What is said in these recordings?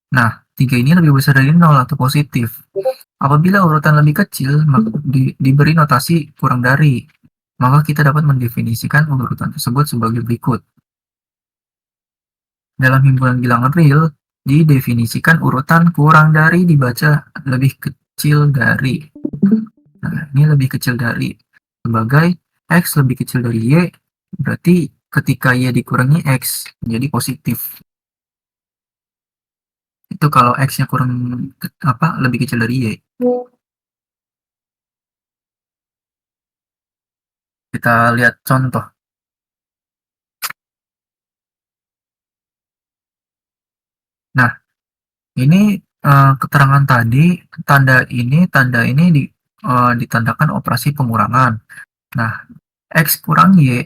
Nah, 3 ini lebih besar dari 0 atau positif. Apabila urutan lebih kecil, maka diberi notasi kurang dari. Maka kita dapat mendefinisikan urutan tersebut sebagai berikut. Dalam himpunan bilangan real, didefinisikan urutan kurang dari dibaca lebih kecil dari. Nah, ini lebih kecil dari. Sebagai X lebih kecil dari Y, berarti ketika Y dikurangi X, menjadi positif. Itu kalau X-nya kurang lebih kecil dari Y. Kita lihat contoh. Nah, ini keterangan tadi, tanda ini ditandakan operasi pengurangan. Nah, X kurang Y,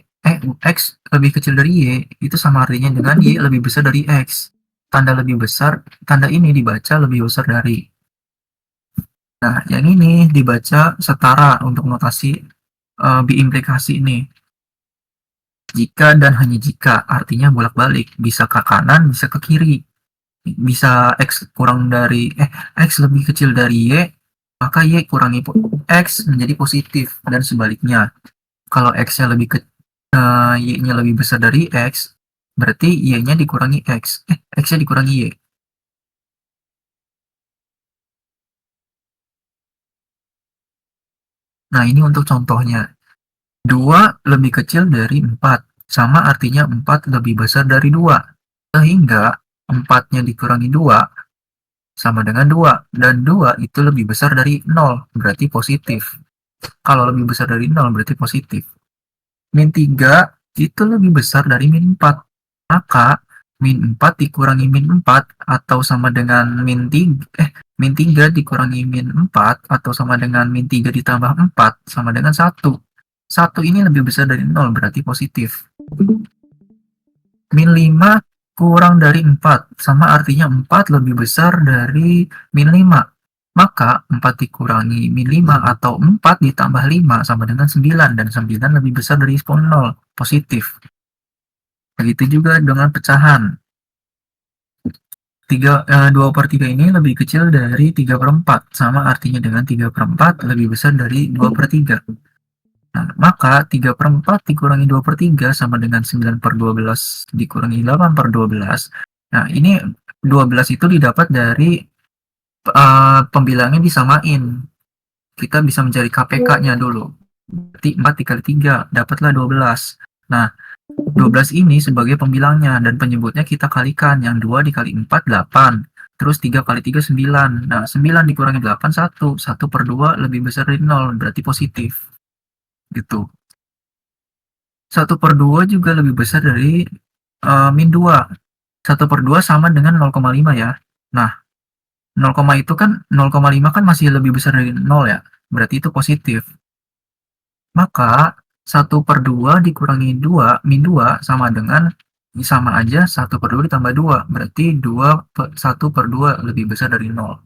X lebih kecil dari Y, itu sama artinya dengan Y lebih besar dari X. Tanda lebih besar, tanda ini dibaca lebih besar dari. Nah, yang ini dibaca setara untuk notasi biimplikasi ini. Jika dan hanya jika, artinya bolak-balik, bisa ke kanan, bisa ke kiri. Bisa X lebih kecil dari Y, maka Y kurangi X menjadi positif, dan sebaliknya. Kalau Y-nya lebih besar dari X, berarti Y-nya dikurangi X-nya dikurangi Y. Nah, ini untuk contohnya. 2 lebih kecil dari 4, sama artinya 4 lebih besar dari 2. Sehingga 4-nya dikurangi 2 sama dengan 2, dan 2 itu lebih besar dari 0, berarti positif. Kalau lebih besar dari 0 berarti positif. Min 3 itu lebih besar dari min 4. Maka min 4 dikurangi min 4 atau sama dengan min 3 dikurangi min 4 atau sama dengan min 3 ditambah 4 sama dengan 1. 1 ini lebih besar dari 0 berarti positif. Min 5 kurang dari 4 sama artinya 4 lebih besar dari min 5. Maka 4 dikurangi min 5 atau 4 ditambah 5 sama dengan 9, dan 9 lebih besar dari 0, positif. Begitu juga dengan pecahan. 2/3 ini lebih kecil dari 3/4, sama artinya dengan 3/4 lebih besar dari 2/3. Nah, maka 3/4 dikurangi 2/3 sama dengan 9/12 dikurangi 8/12. Nah, ini 12 itu didapat dari pembilangnya disamain. Kita bisa mencari KPK-nya dulu. Berarti 4 dikali 3, dapatlah 12. Nah, 12 ini sebagai pembilangnya, dan penyebutnya kita kalikan. Yang 2 dikali 4, 8. Terus 3 kali 3, 9. Nah, 9 dikurangi 8, 1. 1/2 lebih besar dari 0, berarti positif. Gitu. 1/2 juga lebih besar dari min 2. 1/2 sama dengan 0,5 ya. Nah, 0, itu kan 0,5 kan masih lebih besar dari 0 ya. Berarti itu positif. Maka 1/2 dikurangi 2, min 2 sama aja 1/2 ditambah 2. Berarti 1/2 lebih besar dari 0.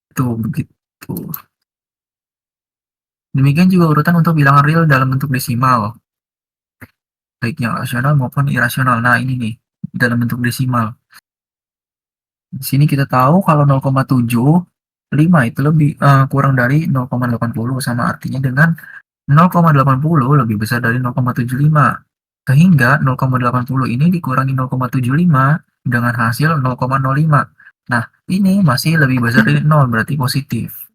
Itu begitu. Demikian juga urutan untuk bilangan real dalam bentuk desimal, baik yang rasional maupun irasional. Nah, ini nih, dalam bentuk desimal. Di sini kita tahu kalau 0,75 itu kurang dari 0,80, sama artinya dengan 0,80 lebih besar dari 0,75. Sehingga 0,80 ini dikurangi 0,75 dengan hasil 0,05. Nah, ini masih lebih besar dari 0, berarti positif.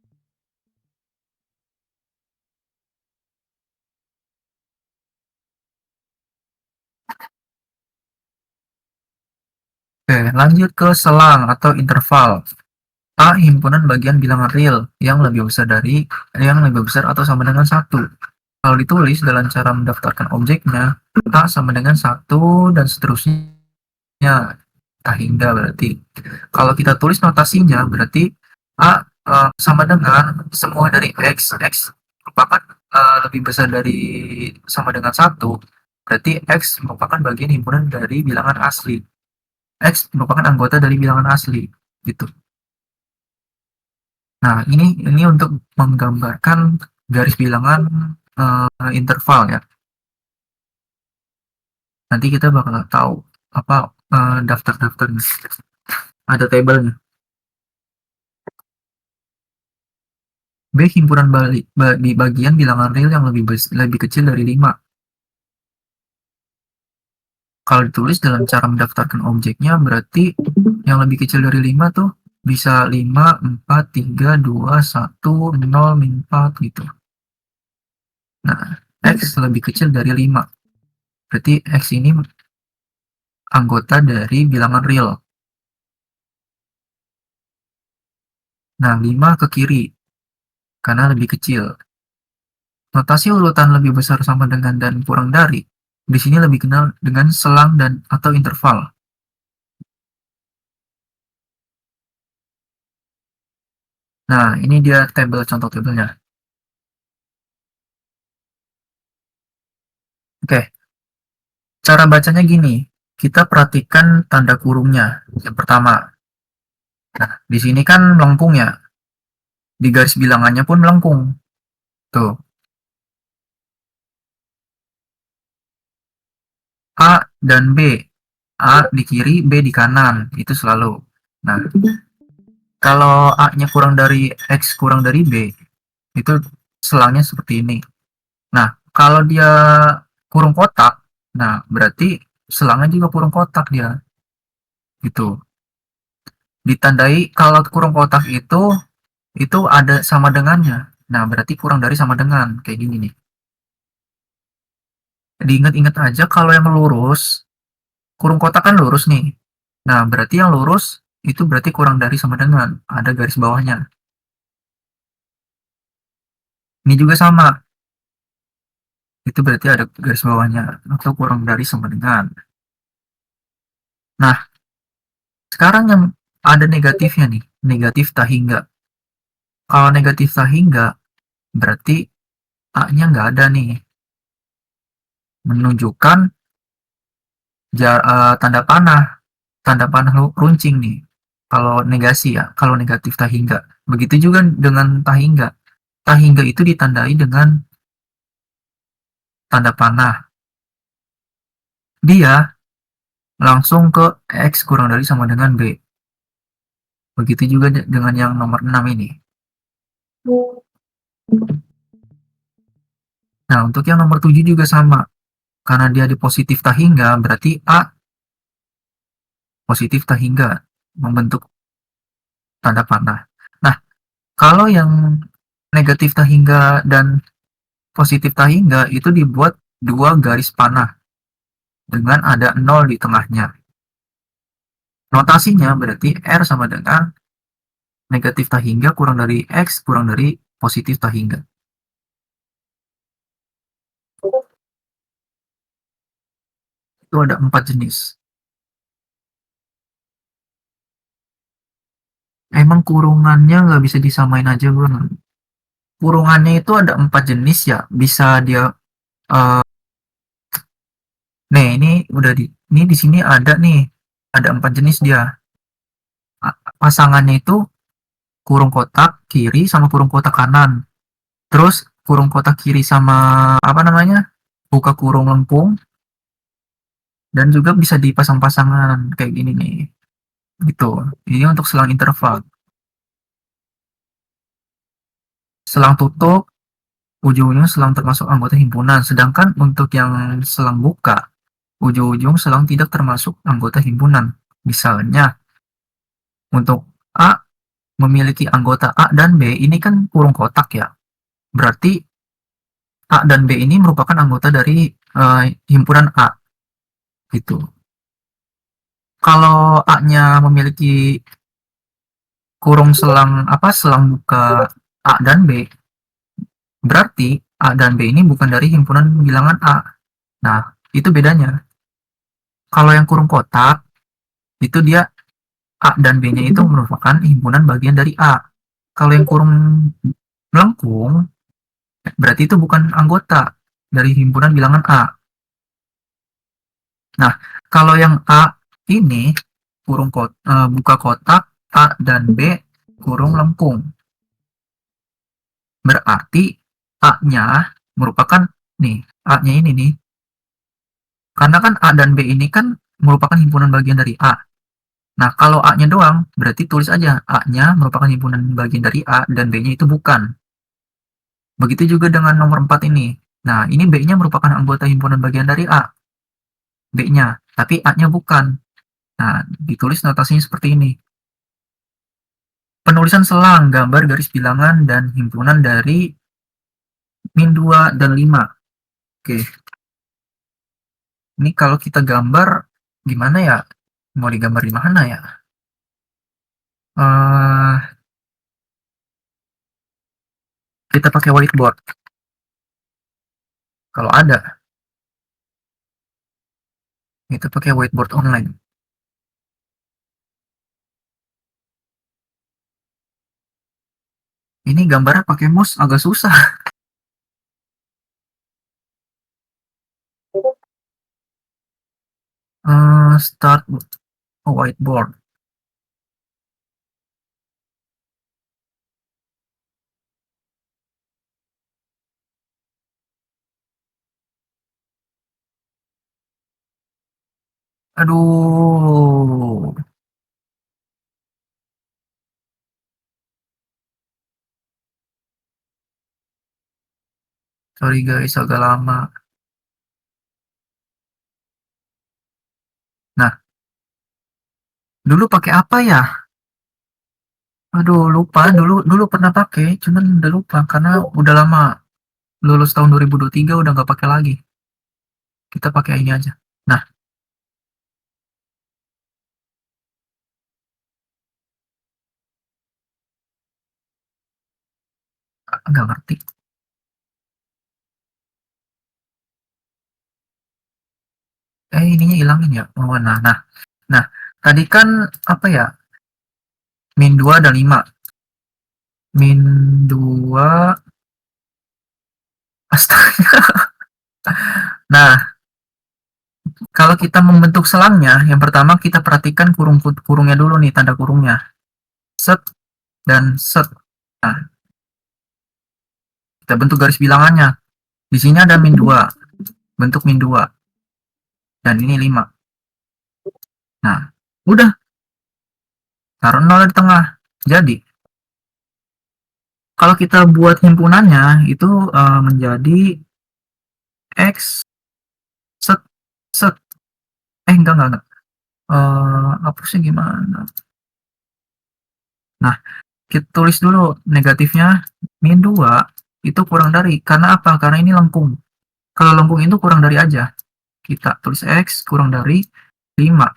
Oke, lanjut ke selang atau interval. A. Himpunan bagian bilangan real yang lebih besar atau sama dengan 1. Kalau ditulis dalam cara mendaftarkan objeknya, A sama dengan 1 dan seterusnya. Hingga berarti. Kalau kita tulis notasinya, berarti A sama dengan semua dari X merupakan lebih besar dari sama dengan 1, berarti X merupakan bagian himpunan dari bilangan asli. X merupakan anggota dari bilangan asli, gitu. Nah, ini untuk menggambarkan garis bilangan interval ya. Nanti kita bakal tahu apa daftar-daftarnya. Ada tabelnya. B. Himpunan di bagian bilangan real yang lebih kecil dari 5. Kalau ditulis dalam cara mendaftarkan objeknya, berarti yang lebih kecil dari 5 tuh bisa 5, 4, 3, 2, 1, 0, min 4 gitu. Nah, X lebih kecil dari 5. Berarti X ini anggota dari bilangan real. Nah, 5 ke kiri, karena lebih kecil. Notasi urutan lebih besar sama dengan dan kurang dari, di sini lebih kenal dengan selang dan atau interval. Nah, ini dia contoh tabelnya. Oke, cara bacanya gini. Kita perhatikan tanda kurungnya. Yang pertama, nah, di sini kan melengkung ya. Di garis bilangannya pun melengkung. Tuh, A dan B. A di kiri, B di kanan. Itu selalu. Nah, kalau A-nya kurang dari X kurang dari B, itu selangnya seperti ini. Nah, kalau dia kurung kotak, nah berarti selangnya juga kurung kotak dia. Gitu. Ditandai kalau kurung kotak itu ada sama dengannya. Nah, berarti kurang dari sama dengan kayak gini nih. Diingat-ingat aja kalau yang lurus, kurung kotak kan lurus nih. Nah, berarti yang lurus itu berarti kurang dari sama dengan, ada garis bawahnya. Ini juga sama, itu berarti ada garis bawahnya atau kurang dari sama dengan. Nah, sekarang yang ada negatifnya nih, negatif tak hingga. Kalau negatif tak hingga, berarti A-nya nggak ada nih, menunjukkan tanda panah runcing nih. Kalau negasi ya, kalau negatif tak hingga. Begitu juga dengan tak hingga. Tak hingga itu ditandai dengan tanda panah. Dia langsung ke X kurang dari sama dengan B. Begitu juga dengan yang nomor 6 ini. Nah, untuk yang nomor 7 juga sama. Karena dia di positif tak hingga, berarti A positif tak hingga membentuk tanda panah. Nah, kalau yang negatif tak hingga dan positif tak hingga itu dibuat dua garis panah dengan ada 0 di tengahnya. Notasinya berarti R sama dengan negatif tak hingga kurang dari X kurang dari positif tak hingga. Itu ada 4 jenis. Emang kurungannya nggak bisa disamain aja bro. Kurungannya itu ada 4 jenis ya. Bisa dia, uh, nih ini udah ini di sini ada nih, ada 4 jenis dia. Pasangannya itu kurung kotak kiri sama kurung kotak kanan. Terus kurung kotak kiri sama apa namanya? Buka kurung lengkung dan juga bisa dipasang-pasangan kayak gini nih. Gitu. Ini untuk selang interval. Selang tutup ujung-ujung selang termasuk anggota himpunan, sedangkan untuk yang selang buka, ujung-ujung selang tidak termasuk anggota himpunan. Misalnya, untuk A memiliki anggota A dan B, ini kan kurung kotak ya. Berarti A dan B ini merupakan anggota dari himpunan A. Gitu. Kalau A-nya memiliki kurung selang buka A dan B, berarti A dan B ini bukan dari himpunan bilangan A. Nah, itu bedanya. Kalau yang kurung kotak, itu dia A dan B-nya itu merupakan himpunan bagian dari A. Kalau yang kurung melengkung, berarti itu bukan anggota dari himpunan bilangan A. Nah, kalau yang A ini buka kotak A dan B kurung lengkung. Berarti A-nya merupakan nih, A-nya ini nih. Karena kan A dan B ini kan merupakan himpunan bagian dari A. Nah, kalau A-nya doang, berarti tulis aja A-nya merupakan himpunan bagian dari A dan B-nya itu bukan. Begitu juga dengan nomor 4 ini. Nah, ini B-nya merupakan anggota himpunan bagian dari A, B-nya, tapi A-nya bukan. Nah, ditulis notasinya seperti ini. Penulisan selang, gambar, garis bilangan, dan himpunan dari min 2 dan 5. Oke, ini kalau kita gambar, gimana ya? Mau digambar di mana ya? Uh, kita pakai whiteboard. Kalau ada, kita pakai whiteboard online. Ini gambarnya pakai mouse agak susah. Start a whiteboard. Aduh, sorry guys, agak lama. Nah, dulu pakai apa ya? Aduh, lupa. Dulu pernah pakai, cuman udah lupa karena udah lama. Lulus tahun 2023 udah nggak pakai lagi. Kita pakai ini aja. Nah, nggak ngerti. Ininya hilangin ya. Oh, nah, tadi kan apa ya? Min 2 dan 5. Min 2. Astaga. Nah, kalau kita membentuk selangnya, yang pertama kita perhatikan kurungnya dulu nih, tanda kurungnya. Set dan set. Nah, kita bentuk garis bilangannya. Di sini ada min 2, bentuk min 2. Dan ini 5. Nah, udah, taruh 0 di tengah. Jadi, kalau kita buat himpunannya, itu menjadi X set set. Enggak. Apa sih gimana? Nah, kita tulis dulu negatifnya min 2 itu kurang dari. Karena apa? Karena ini lengkung. Kalau lengkung itu kurang dari aja. Kita tulis X kurang dari 5.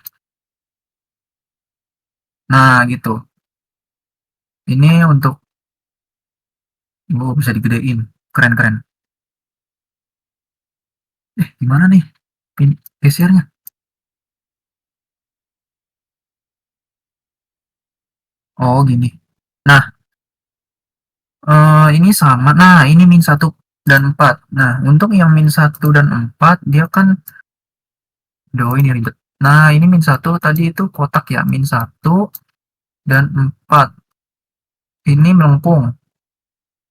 Nah, gitu. Ini untuk, bisa digedein. Keren-keren. Gimana nih? Gesernya. Oh, gini. Nah, ini sama. Nah, ini min 1 dan 4. Nah, untuk yang min 1 dan 4, dia kan, ini ribet. Nah, ini min 1 tadi itu kotak ya. Min 1 dan 4. Ini melengkung.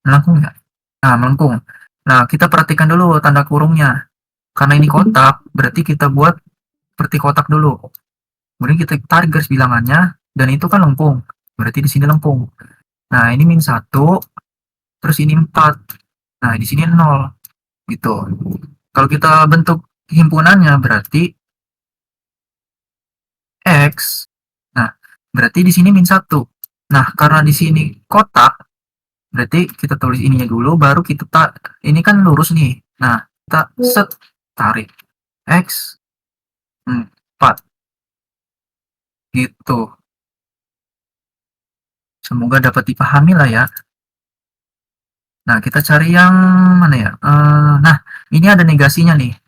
Melengkung ya? Nah, melengkung. Nah, kita perhatikan dulu tanda kurungnya. Karena ini kotak, berarti kita buat seperti kotak dulu. Kemudian kita tarik garis bilangannya, dan itu kan lengkung. Berarti di sini lengkung. Nah, ini min 1, terus ini 4. Nah, di sini 0. Gitu. Kalau kita bentuk himpunannya berarti X. Nah, berarti di sini min 1. Nah, karena di sini kotak, berarti kita tulis ininya dulu, baru kita ini kan lurus nih. Nah, kita set, tarik. X 4. Gitu. Semoga dapat dipahami lah ya. Nah, kita cari yang mana ya? Nah, ini ada negasinya nih.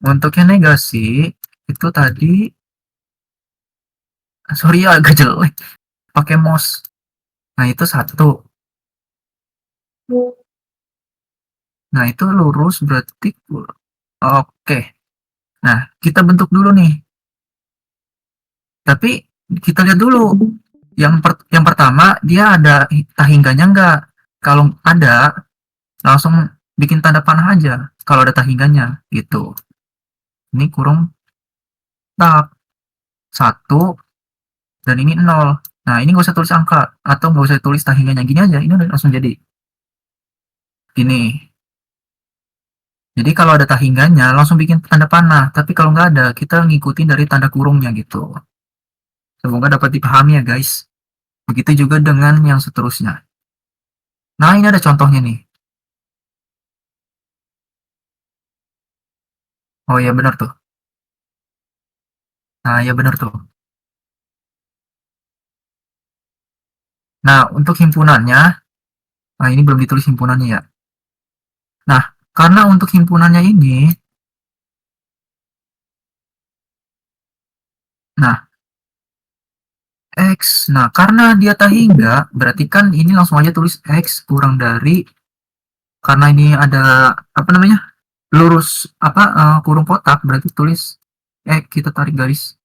Untuk yang negasi, itu tadi, sorry ya agak jelek, pakai mouse. Nah, itu 1. Nah, itu lurus berarti, oke. Nah, kita bentuk dulu nih. Tapi kita lihat dulu. Yang pertama, dia ada tahingganya enggak? Kalau ada, langsung bikin tanda panah aja. Kalau ada tahingganya, gitu. Ini kurung tak. 1, dan ini 0. Nah, ini nggak usah tulis angka, atau nggak usah tulis tahingannya, gini aja, ini udah langsung jadi. Ini. Jadi kalau ada tahingannya, langsung bikin tanda panah. Tapi kalau nggak ada, kita ngikutin dari tanda kurungnya gitu. Semoga dapat dipahami ya guys. Begitu juga dengan yang seterusnya. Nah, ini ada contohnya nih. Oh iya benar tuh. Nah, iya benar tuh. Nah, untuk himpunannya, nah ini belum ditulis himpunannya ya. Nah, karena untuk himpunannya ini, nah, X. Nah, karena dia tak hingga, berarti kan ini langsung aja tulis X kurang dari, karena ini ada, apa namanya, lurus, apa, kurung kotak, berarti tulis X, kita tarik garis,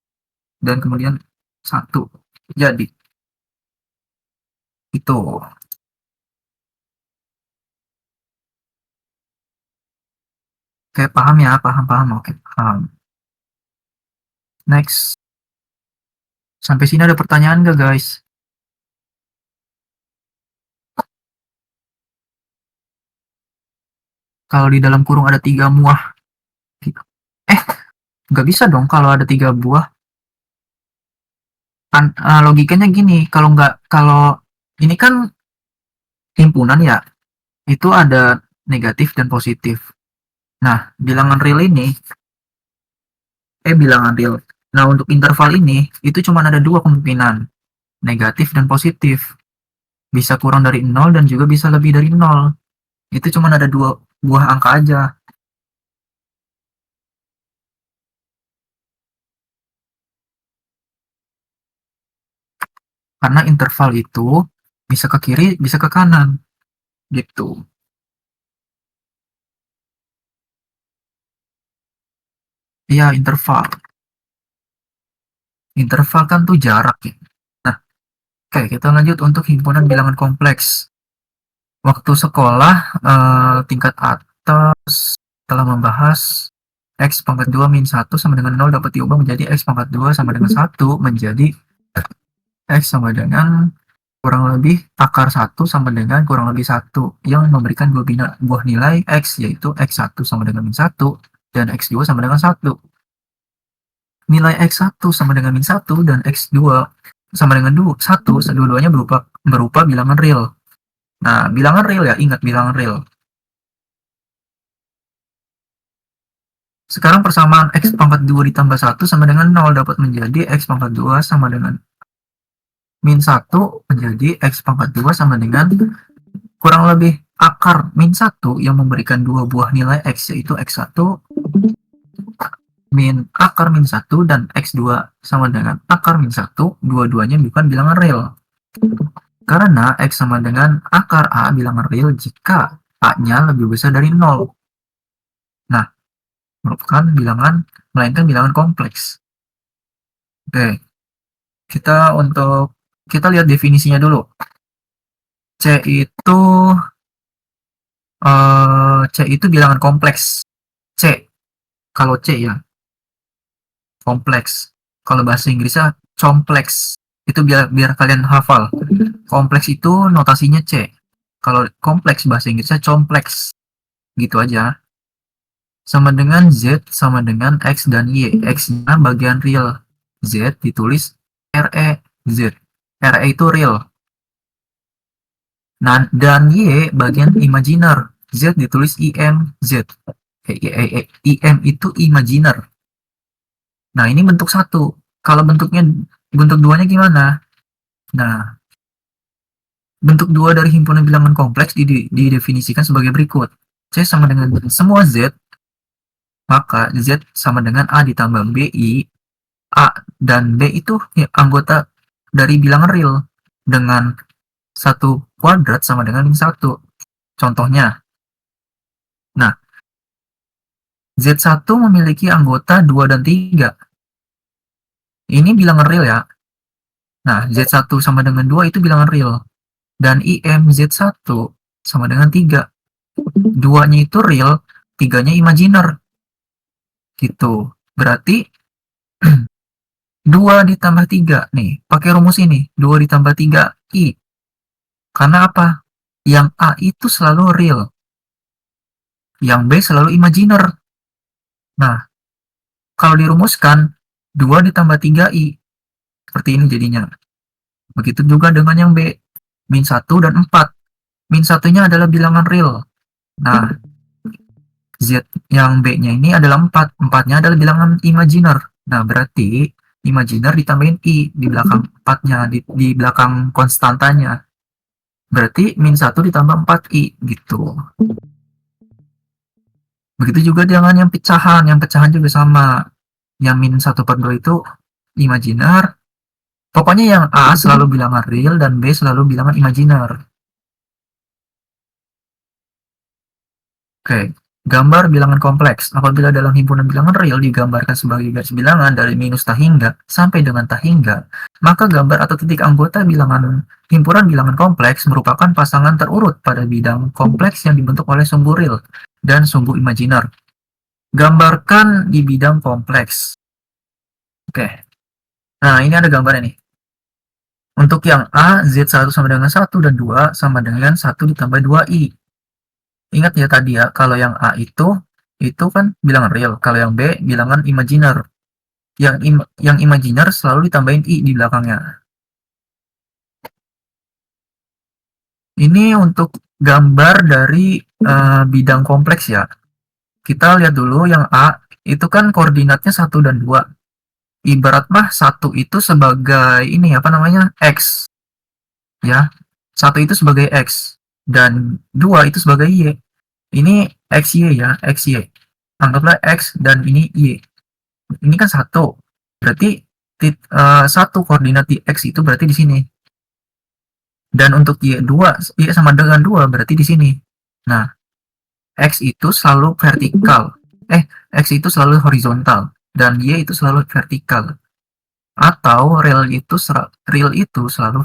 dan kemudian 1. Jadi, itu. Oke, paham ya? Paham-paham. Oke, paham. Next. Sampai sini ada pertanyaan nggak, guys? Kalau di dalam kurung ada 3 muah. Eh, nggak bisa dong kalau ada 3 buah. Kan, logikanya gini, kalau ini kan himpunan ya, itu ada negatif dan positif. Nah, bilangan real. Nah, untuk interval ini, itu cuma ada 2 kemungkinan, negatif dan positif. Bisa kurang dari 0 dan juga bisa lebih dari 0. Itu cuma ada 2 buah angka aja. Karena interval itu bisa ke kiri, bisa ke kanan, gitu. Iya, interval. Interval kan tuh jarak ya. Nah, oke, kita lanjut untuk himpunan bilangan kompleks. Waktu sekolah, tingkat atas telah membahas X pangkat 2 min 1 sama dengan 0 dapat diubah menjadi X pangkat 2 sama dengan 1 menjadi X sama dengan kurang lebih akar 1 sama dengan kurang lebih 1 yang memberikan buah nilai X, yaitu X1 sama dengan min 1 dan X2 sama dengan 1. Nilai X1 sama dengan min 1 dan X2 sama dengan 1, dua-duanya berupa bilangan real. Nah, bilangan real ya, ingat bilangan real. Sekarang persamaan X pangkat 2 ditambah 1 sama dengan 0 dapat menjadi X pangkat 2 sama dengan min 1 menjadi X pangkat 2 sama dengan kurang lebih akar min 1 yang memberikan dua buah nilai X, yaitu X1 min akar min 1 dan X2 sama dengan akar min 1, dua-duanya bukan bilangan real. Karena X sama dengan akar A bilangan real jika A-nya lebih besar dari 0. Nah, merupakan melainkan bilangan kompleks. Oke, kita lihat definisinya dulu. C itu bilangan kompleks. C, kalau C ya, kompleks. Kalau bahasa Inggrisnya complex. Itu biar kalian hafal. Kompleks itu notasinya C. Kalau kompleks bahasa Inggrisnya complex. Gitu aja. Sama dengan Z sama dengan X dan Y. X-nya bagian real. Z ditulis RE Z. RE itu real. Nah, dan Y bagian imajiner. Z ditulis IM Z. IM itu imajiner. Nah, ini bentuk 1. Kalau bentuk 2-nya gimana? Nah, bentuk 2 dari himpunan bilangan kompleks didefinisikan sebagai berikut. C sama dengan semua Z, maka Z sama dengan A ditambah BI. A dan B itu ya, anggota dari bilangan real dengan 1 kuadrat sama dengan 1. Contohnya, nah, Z1 memiliki anggota 2 dan 3. Ini bilangan real ya. Nah, Z1 sama dengan 2 itu bilangan real. Dan IM Z1 sama dengan 3. 2-nya itu real, 3-nya imajiner. Gitu. Berarti 2 ditambah 3 nih, pakai rumus ini, 2 ditambah 3 I. Karena apa? Yang A itu selalu real, yang B selalu imajiner. Nah, kalau dirumuskan, 2 ditambah 3 I. Seperti ini jadinya. Begitu juga dengan yang B, min 1 dan 4. Min 1-nya adalah bilangan real. Nah, Z yang B-nya ini adalah 4. 4-nya adalah bilangan imajiner. Nah, berarti imajiner ditambahin I di belakang 4-nya, di belakang konstantanya. Berarti min 1 ditambah 4I gitu. Begitu juga dengan yang pecahan. Yang pecahan juga sama. Yang min 1/2 itu imajiner. Pokoknya yang A selalu bilangan real dan B selalu bilangan imajiner. Oke, gambar bilangan kompleks. Apabila dalam himpunan bilangan real digambarkan sebagai garis bilangan dari minus tak hingga sampai dengan tak hingga, maka gambar atau titik anggota bilangan himpunan bilangan kompleks merupakan pasangan terurut pada bidang kompleks yang dibentuk oleh sumbu real dan sumbu imajiner. Gambarkan di bidang kompleks. Oke, nah ini ada gambarnya nih. Untuk yang A, Z1 sama dengan 1 dan 2 sama dengan 1 ditambah 2I. Ingat ya tadi ya, kalau yang A itu kan bilangan real, kalau yang B bilangan imajiner. Yang imajiner selalu ditambahin I di belakangnya. Ini untuk gambar dari bidang kompleks ya. Kita lihat dulu yang A, itu kan koordinatnya 1 dan 2. Ibarat mah 1 itu sebagai ini apa namanya? X. Ya. 1 itu sebagai X dan 2 itu sebagai Y. Ini XY ya, XY. Anggaplah X dan ini Y. Ini kan 1. Berarti 1 koordinat di X itu berarti di sini. Dan untuk Y2, Y sama dengan 2 berarti di sini. Nah, X itu selalu vertikal. X itu selalu horizontal dan Y itu selalu vertikal. Atau real itu selalu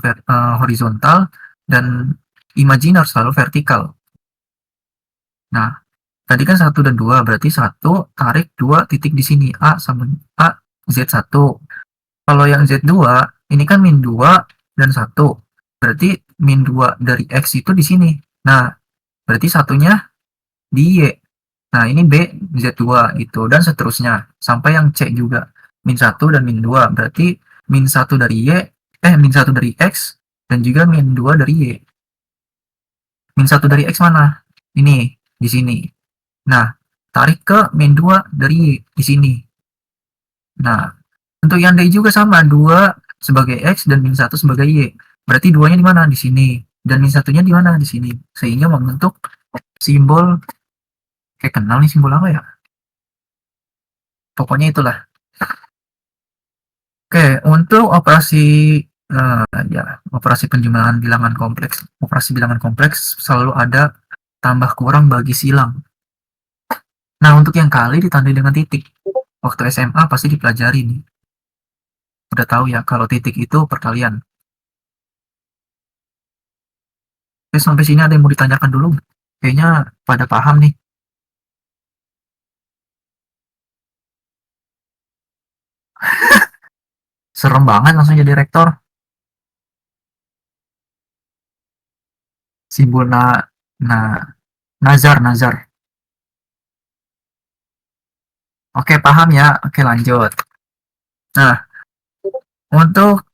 horizontal dan imajiner selalu vertikal. Nah, tadi kan 1 dan 2, berarti 1 tarik 2 titik di sini, A sama A, Z1. Kalau yang Z2, ini kan min 2 dan 1. Berarti min 2 dari X itu di sini. Nah, berarti satunya di Y. Nah, ini B, Z2 gitu, dan seterusnya. Sampai yang C juga. Min 1 dan min 2. Berarti min 1 dari Y, min 1 dari X, dan juga min 2 dari Y. Min 1 dari X mana? Ini, di sini. Nah, tarik ke min 2 dari Y, di sini. Nah, untuk yang D juga sama, 2 sebagai X dan min 1 sebagai Y. Berarti 2-nya di mana? Di sini. Dan min 1-nya di mana? Di sini. Sehingga membentuk simbol, kayak kenal nih simbol apa ya? Pokoknya itulah. Oke, untuk operasi penjumlahan bilangan kompleks. Operasi bilangan kompleks selalu ada tambah kurang bagi silang. Nah, untuk yang kali ditandai dengan titik. Waktu SMA pasti dipelajari nih. Udah tahu ya kalau titik itu perkalian. Oke, sampai sini ada yang mau ditanyakan dulu? Kayaknya pada paham nih. Serem banget langsung jadi rektor. Simbol na, nazar, nazar. Oke, paham ya. Oke, lanjut. Nah, untuk